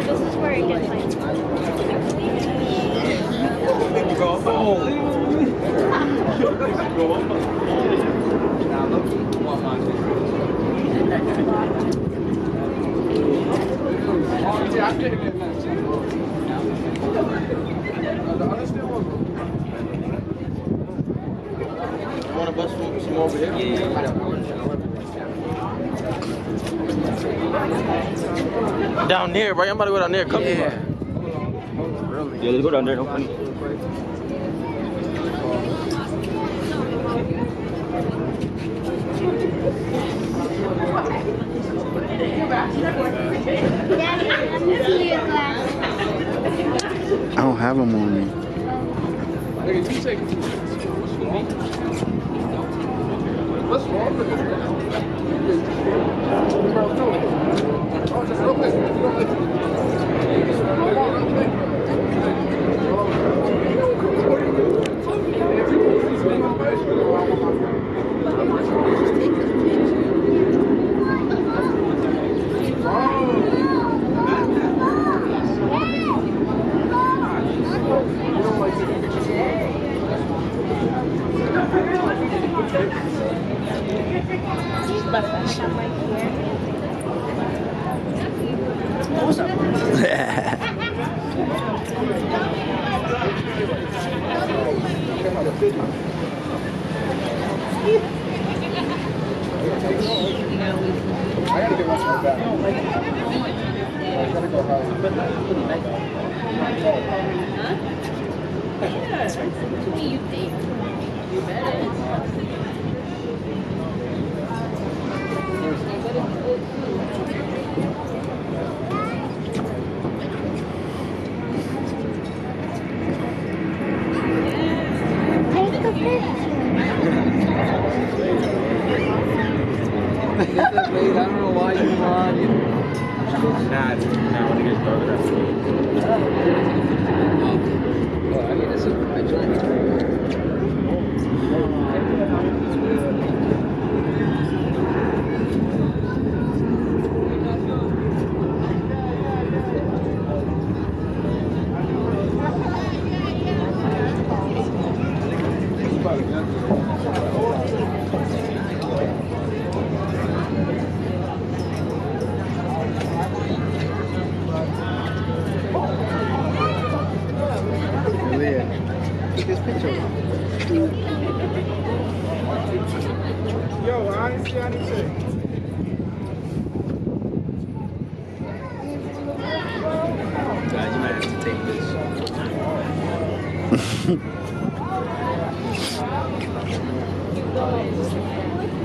This is where it gets like. Want a bus some over here? Down there, bro. I'm about to go down there. Come here. Yeah, let's go down there. No funny. Daddy, let me see your glasses. I don't have them on me. What's wrong with I gotta get one back. I gotta go You think? You better. Take a picture. I don't know why you want it. Nah, I want to get started. I mean, this is my joint. This picture. Yo, I didn't see anything. Guys, you might have to take this.